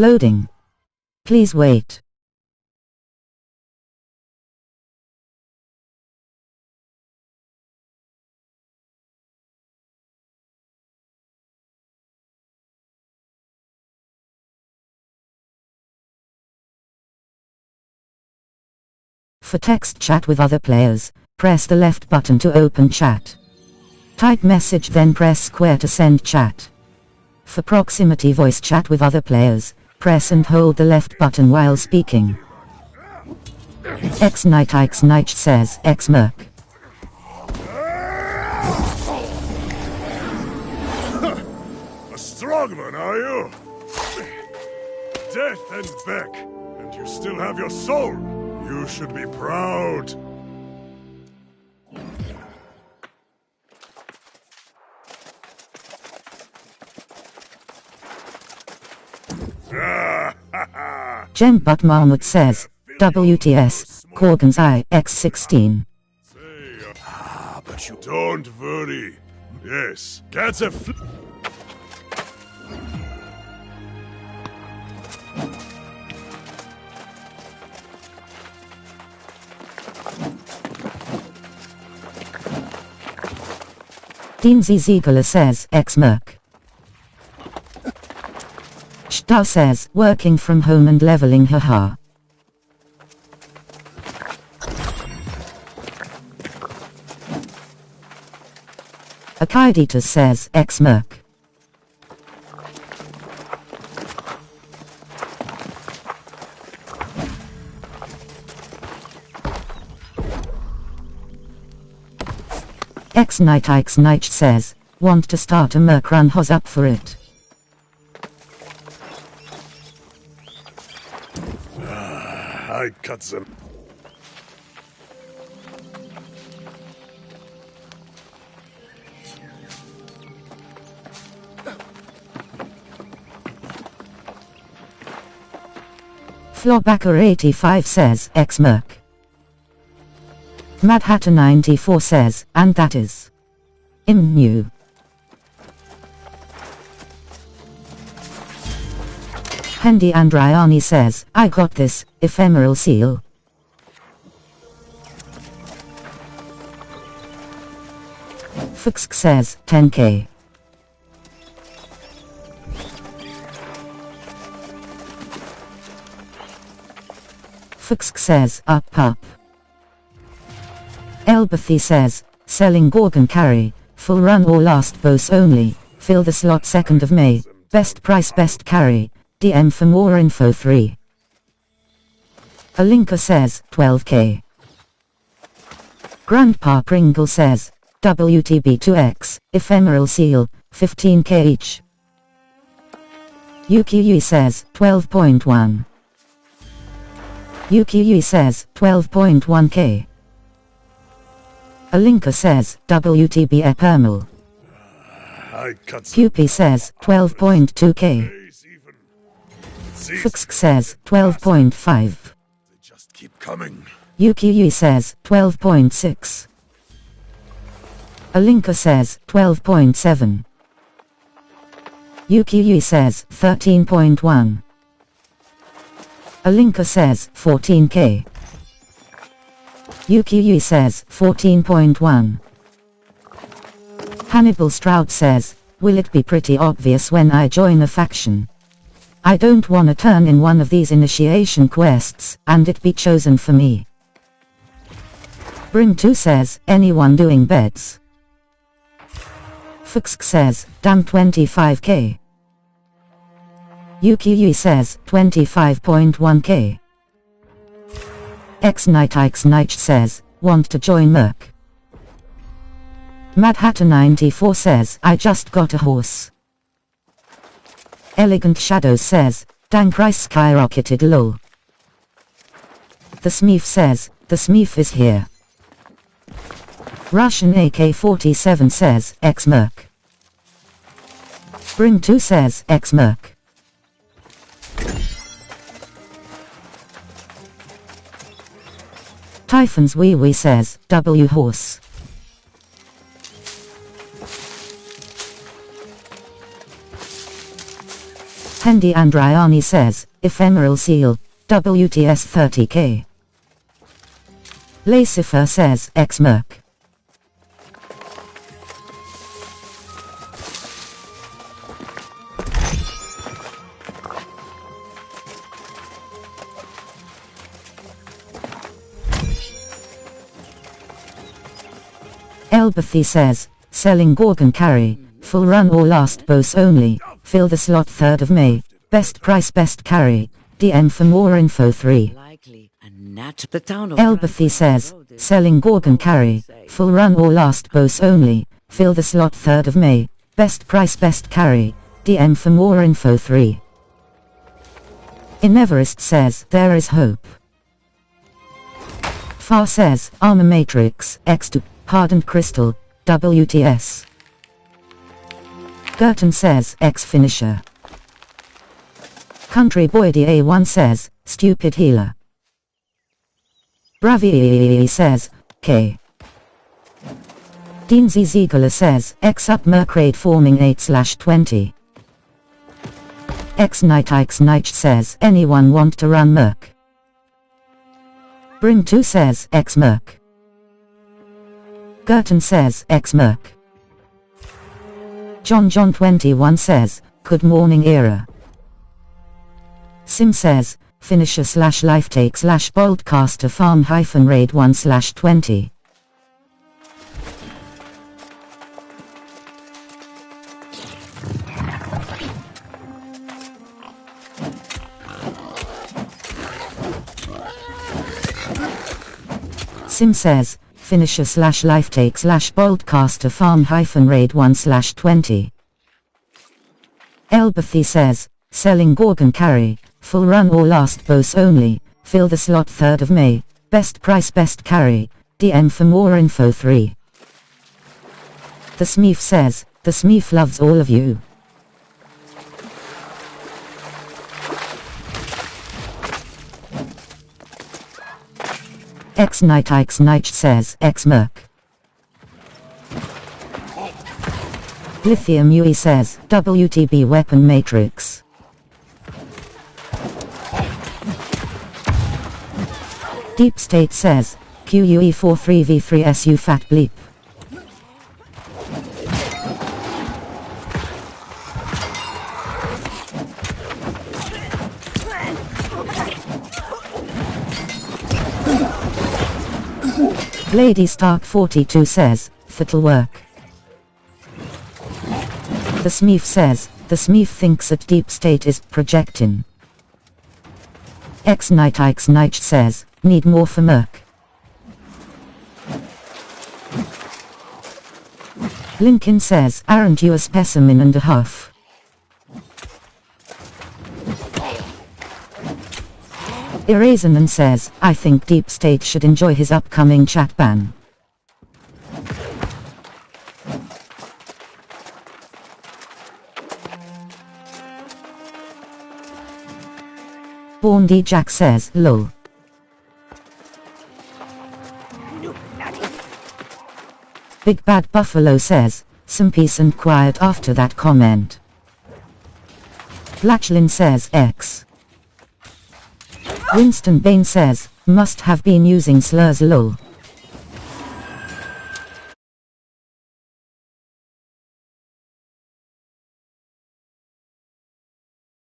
Loading. Please wait. For text chat with other players, press the left button to open chat. Type message, then press square to send chat. For proximity voice chat with other players, press and hold the left button while speaking. X says X-Merc. A strongman, are you? Death and back, and you still have your soul. You should be proud. Jembut Mahmud says, WTS, Corgan's Eye, X16. But you don't worry. Yes, get a Dean Ziegler says, X-Merc. Stau says, working from home and leveling, haha. Akaiditas says, X-Merc. X says, want to start a Merc run, who's up for it? I cut them. Flawbacker85 says, X-Merc. Mad Hatter 94 says, and that is new. Hendy Andriani says, I got this, ephemeral seal. Fuxk says, 10k. Fuxk says, up. Elbathy says, selling Gorgon carry, full run or last boss only, fill the slot 2nd of May, best price best carry, DM for more info 3. Alinka says, 12k. Grandpa Pringle says, WTB2X, ephemeral seal, 15k each. Yuki says, 12.1. Yuki says, 12.1k. Alinka says, WTB Epermal. QP says, 12.2k. Fuxk says, 12.5. Just keep coming. Yuki says, 12.6. Alinka says, 12.7. Yuki says, 13.1. Alinka says, 14k. Yuki says, 14.1. Hannibal Stroud says, will it be pretty obvious when I join a faction? I don't wanna turn in one of these initiation quests, and it be chosen for me. Brim2 says, anyone doing beds? Fuxk says, damn 25k. Yuki says, 25.1k. X says, want to join Merc. Mad Hatter 94 says, I just got a horse. Elegant Shadows says, dang price skyrocketed lol. The Smeef says, the Smeef is here. Russian AK-47 says, X-Merc. Brim2 says, X-Merc. Typhon's Wee says, W horse. Hendy Andriani says, ephemeral seal, WTS 30k. Lacifer says, X-Merc. Elbathy says, selling Gorgon carry, full run or last boss only, fill the slot 3rd of May, best price best carry, DM for more info 3. Elbathy says, selling Gorgon carry, full run or last boss only, fill the slot 3rd of May, best price best carry, DM for more info 3. Ineverest says, there is hope. Far says, Armor Matrix, X2, Hardened Crystal, WTS. Gerton says, X-Finisher. Country Boy DA1 says, Stupid Healer. Bravi says, K. Dean Z. Ziegler says, X-Up Mercrade forming 8/20. X-Night says, anyone want to run Merc? Bring2 says, X-Merc. Gerton says, X-Merc. John 21 says, good morning era. Sim says, finisher / life take / boldcaster farm -raid 1/20. Sim says, finisher / life take / boldcaster farm -raid 1/20. Elbathy says, selling Gorgon carry, full run or last boss only, fill the slot 3rd of May, best price best carry, DM for more info 3. The Smeef says, the Smeef loves all of you. X-Night says, X-Merc. Lithium UE says, WTB Weapon Matrix. Deep State says, QUE 43V3SU Fat Bleep. Lady Stark 42 says, that'll work. The Smeef says, the Smeef thinks that Deep State is projecting. X-Night says, need more for Merc. Lincoln says, aren't you a specimen and a half? Erazanen says, I think Deep State should enjoy his upcoming chat ban. Born D Jack says, lol. Big Bad Buffalo says, some peace and quiet after that comment. Blatchlin says, X. Winston Bain says, must have been using slurs lol.